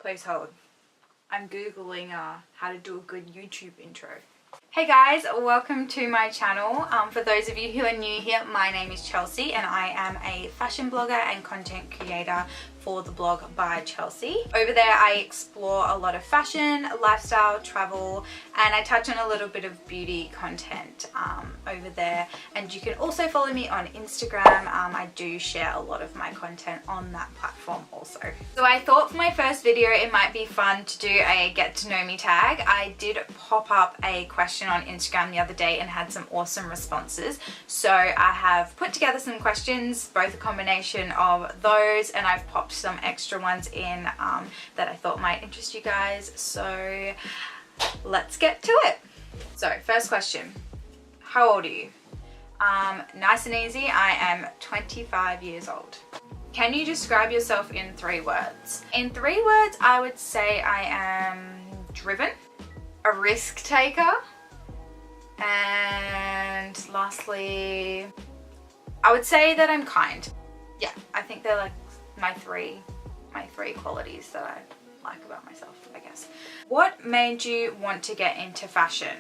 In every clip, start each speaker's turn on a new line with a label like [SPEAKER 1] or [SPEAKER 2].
[SPEAKER 1] Please hold. I'm Googling how to do a good YouTube intro. Hey guys, welcome to my channel. For those of you who are new here, my name is Chelsea and I am a fashion blogger and content creator for the blog by Chelsea. Over there I explore a lot of fashion, lifestyle, travel, and I touch on a little bit of beauty content over there. And you can also follow me on Instagram. I do share a lot of my content on that platform also. So I thought for my first video it might be fun to do a get to know me tag. I did pop up a question on Instagram the other day and had some awesome responses. So I have put together some questions, both a combination of those, and I've popped some extra ones in that I thought might interest you guys. So let's get to it. So first question, how old are you? Nice and easy, I am 25 years old. Can you describe yourself in 3 words? In 3 words, I would say I am driven, a risk taker, and lastly, I would say that I'm kind. Yeah, I think they're like my three qualities that I like about myself, I guess. What made you want to get into fashion?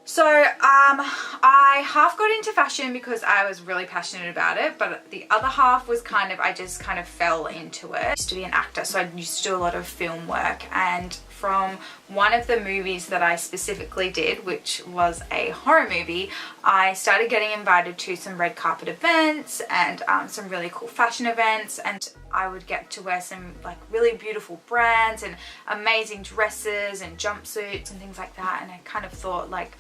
[SPEAKER 1] So I half got into fashion because I was really passionate about it, but the other half was I just kind of fell into it. I used to be an actor, so I used to do a lot of film work, and from one of the movies that I specifically did, which was a horror movie, I started getting invited to some red carpet events and some really cool fashion events, and I would get to wear some like really beautiful brands and amazing dresses and jumpsuits and things like that, and I kind of thought like,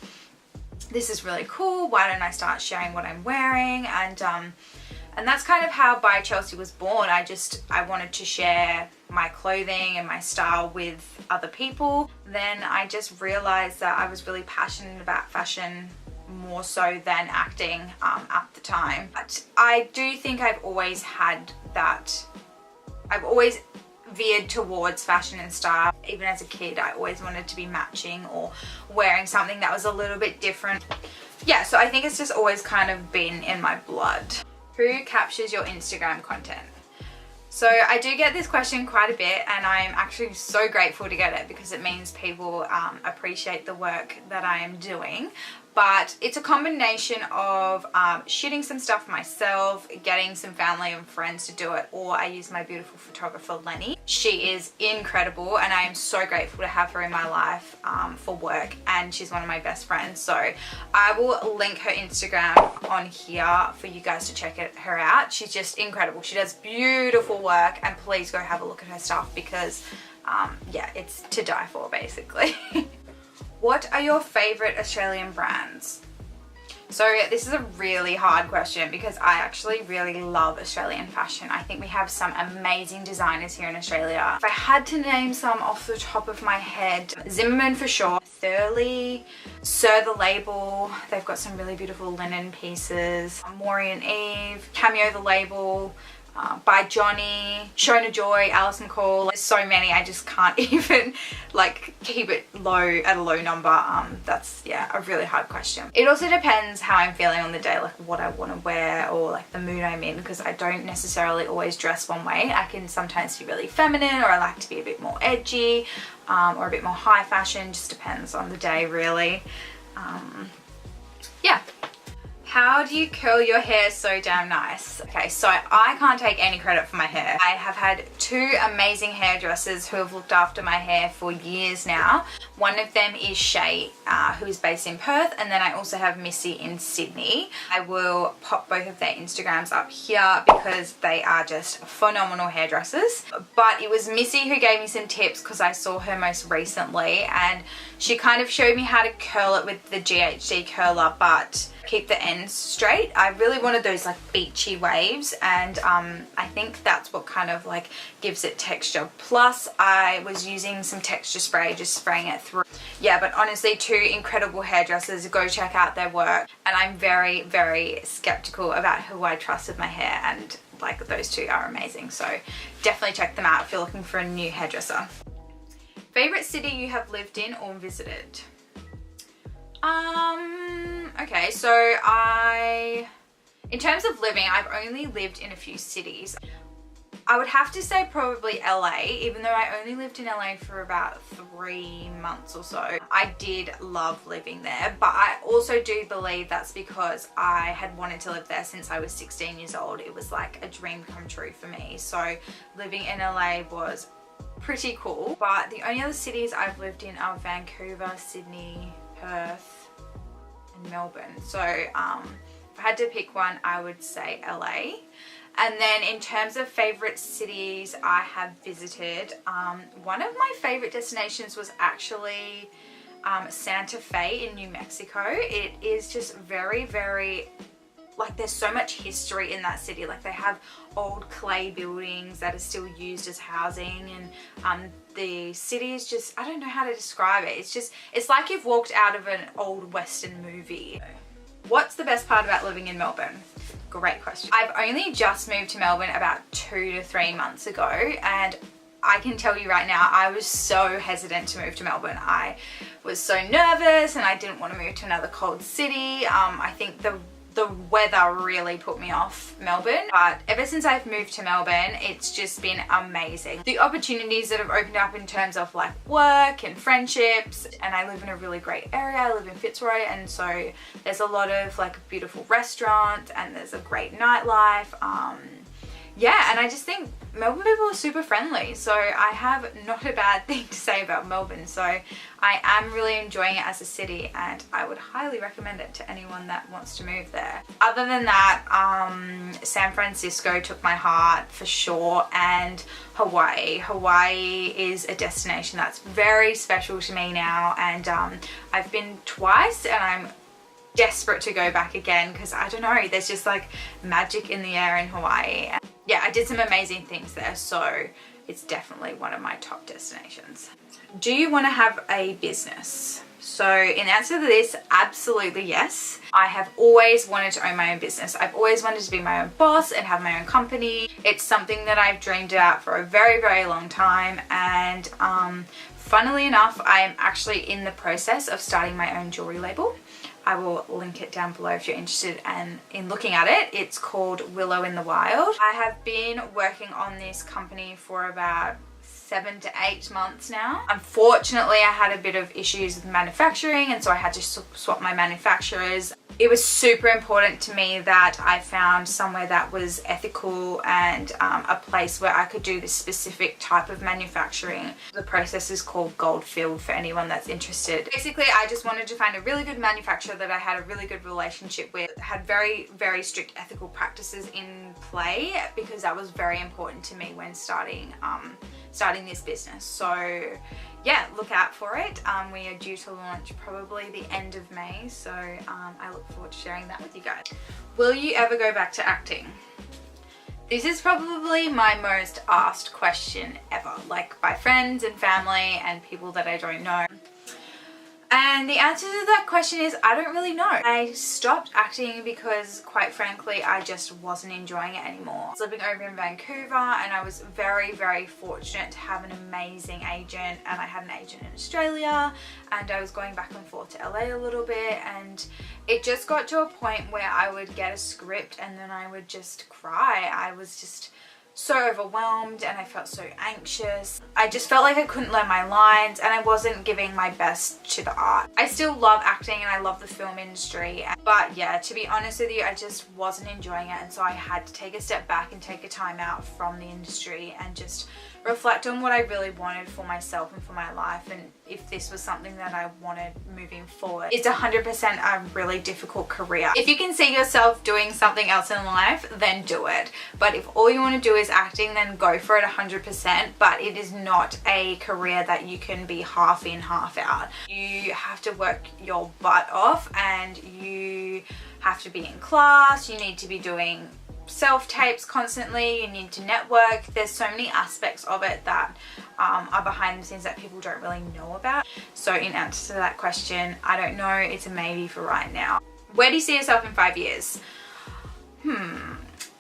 [SPEAKER 1] this is really cool, why don't I start sharing what I'm wearing? And that's kind of how By Chelsea was born. I wanted to share my clothing and my style with other people. Then I just realized that I was really passionate about fashion, more so than acting at the time. But I do think I've always had that, I've always veered towards fashion and style. Even as a kid, I always wanted to be matching or wearing something that was a little bit different. Yeah, so I think it's just always kind of been in my blood. Who captures your Instagram content? So I do get this question quite a bit, and I'm actually so grateful to get it because it means people appreciate the work that I am doing. But it's a combination of shooting some stuff myself, getting some family and friends to do it, or I use my beautiful photographer Lenny. She is incredible and I am so grateful to have her in my life for work, and she's one of my best friends. So I will link her Instagram on here for you guys to check her out. She's just incredible. She does beautiful work, and please go have a look at her stuff because yeah, it's to die for basically. What are your favorite Australian brands? So this is a really hard question because I actually really love Australian fashion. I think we have some amazing designers here in Australia. If I had to name some off the top of my head, Zimmermann for sure, Thurley, Sir the Label, they've got some really beautiful linen pieces, Maury and Eve, Cameo the Label, By Johnny, Shona Joy, Alice McCall. There's so many, I just can't even like keep it low at a low number. That's, yeah, a really hard question. It also depends how I'm feeling on the day, like what I want to wear or like the mood I'm in, because I don't necessarily always dress one way. I can sometimes be really feminine, or I like to be a bit more edgy or a bit more high fashion. Just depends on the day really. Yeah. How do you curl your hair so damn nice? Okay, so I can't take any credit for my hair. I have had 2 amazing hairdressers who have looked after my hair for years now. One of them is Shay, who is based in Perth, and then I also have Missy in Sydney. I will pop both of their Instagrams up here because they are just phenomenal hairdressers. But it was Missy who gave me some tips because I saw her most recently, and she kind of showed me how to curl it with the GHD curler, but keep the ends straight. I really wanted those like beachy waves, and I think that's what kind of like gives it texture. Plus I was using some texture spray, just spraying it through. Yeah, but honestly, 2 incredible hairdressers. Go check out their work, and I'm very, very skeptical about who I trust with my hair, and like those 2 are amazing. So definitely check them out if you're looking for a new hairdresser. Favorite city you have lived in or visited? Okay, so in terms of living, I've only lived in a few cities. I would have to say probably LA, even though I only lived in LA for about 3 months or so. I did love living there, but I also do believe that's because I had wanted to live there since I was 16 years old. It was like a dream come true for me. So living in LA was pretty cool. But the only other cities I've lived in are Vancouver, Sydney, Perth, and Melbourne. So if I had to pick one, I would say LA. And then in terms of favorite cities I have visited, one of my favorite destinations was actually Santa Fe in New Mexico. It is just very, very, like, there's so much history in that city. Like, they have old clay buildings that are still used as housing, and the city is just, I don't know how to describe it. It's like you've walked out of an old Western movie. What's the best part about living in Melbourne? Great question. I've only just moved to Melbourne about 2 to 3 months ago, and I can tell you right now, I was so hesitant to move to Melbourne. I was so nervous and I didn't want to move to another cold city. I think the weather really put me off Melbourne, but ever since I've moved to Melbourne, it's just been amazing. The opportunities that have opened up in terms of like work and friendships, and I live in a really great area. I live in Fitzroy, and so there's a lot of like beautiful restaurants and there's a great nightlife. Yeah, and I just think Melbourne people are super friendly, so I have not a bad thing to say about Melbourne. So I am really enjoying it as a city, and I would highly recommend it to anyone that wants to move there. Other than that, San Francisco took my heart for sure, and Hawaii. Hawaii is a destination that's very special to me now, and I've been twice, and I'm desperate to go back again because I don't know, there's just like magic in the air in Hawaii. Yeah, I did some amazing things there, so it's definitely one of my top destinations. Do you want to have a business? So in answer to this, absolutely yes. I have always wanted to own my own business. I've always wanted to be my own boss and have my own company. It's something that I've dreamed about for a very, very long time, and funnily enough, I am actually in the process of starting my own jewelry label. I will link it down below if you're interested in looking at it. It's called Willow in the Wild. I have been working on this company for about 7 to 8 months now. Unfortunately, I had a bit of issues with manufacturing, and so I had to swap my manufacturers. It was super important to me that I found somewhere that was ethical and a place where I could do this specific type of manufacturing. The process is called Goldfield for anyone that's interested. Basically, I just wanted to find a really good manufacturer that I had a really good relationship with, had very, very strict ethical practices in play, because that was very important to me when starting this business. So yeah, look out for it. We are due to launch probably the end of May, so I look forward to sharing that with you guys. Will you ever go back to acting? This is probably my most asked question ever, like by friends and family and people that I don't know. And the answer to that question is I don't really know. I stopped acting because, quite frankly, I just wasn't enjoying it anymore. I was living over in Vancouver, and I was very, very fortunate to have an amazing agent, and I had an agent in Australia, and I was going back and forth to LA a little bit, and it just got to a point where I would get a script and then I would just cry. I was just so overwhelmed and I felt so anxious. I just felt like I couldn't learn my lines, and I wasn't giving my best to the art. I still love acting and I love the film industry, but yeah, to be honest with you, I just wasn't enjoying it, and so I had to take a step back and take a time out from the industry and just reflect on what I really wanted for myself and for my life, and if this was something that I wanted moving forward. It's 100% a really difficult career. If you can see yourself doing something else in life, then do it. But if all you want to do is acting, then go for it 100%. But it is not a career that you can be half in, half out. You have to work your butt off, and you have to be in class. You need to be doing self-tapes constantly. You need to network. There's so many aspects of it that are behind the scenes that people don't really know about. So in answer to that question, I don't know. It's a maybe for right now. Where do you see yourself in 5 years?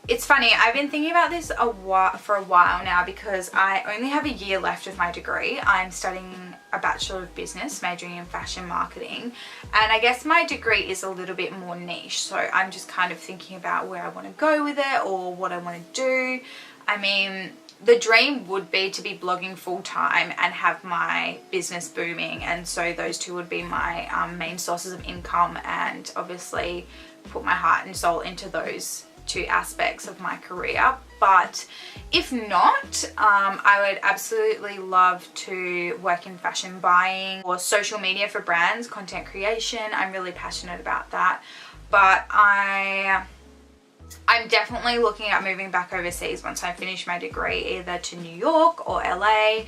[SPEAKER 1] It's funny, I've been thinking about this for a while now, because I only have a year left of my degree. I'm studying a Bachelor of Business, majoring in fashion marketing, and I guess my degree is a little bit more niche, so I'm just kind of thinking about where I want to go with it or what I want to do. I mean, the dream would be to be blogging full time and have my business booming, and so those two would be my main sources of income, and obviously put my heart and soul into those two aspects of my career. But if not, I would absolutely love to work in fashion buying or social media for brands, content creation. I'm really passionate about that. But I'm definitely looking at moving back overseas once I finish my degree, either to New York or LA,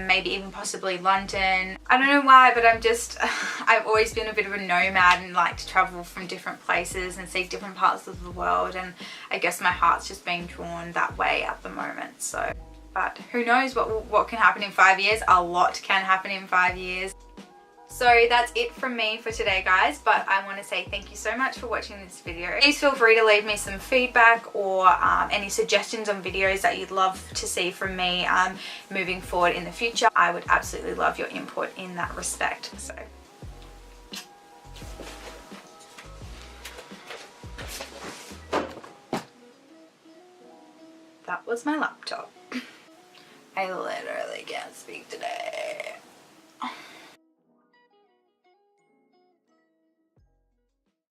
[SPEAKER 1] maybe even possibly London. I don't know why, but I've always been a bit of a nomad and like to travel from different places and see different parts of the world, and I guess my heart's just being drawn that way at the moment. So, but who knows what can happen in 5 years? A lot can happen in 5 years. So that's it from me for today, guys, but I want to say thank you so much for watching this video. Please feel free to leave me some feedback or any suggestions on videos that you'd love to see from me moving forward in the future. I would absolutely love your input in that respect. So that was my laptop. I literally can't speak today.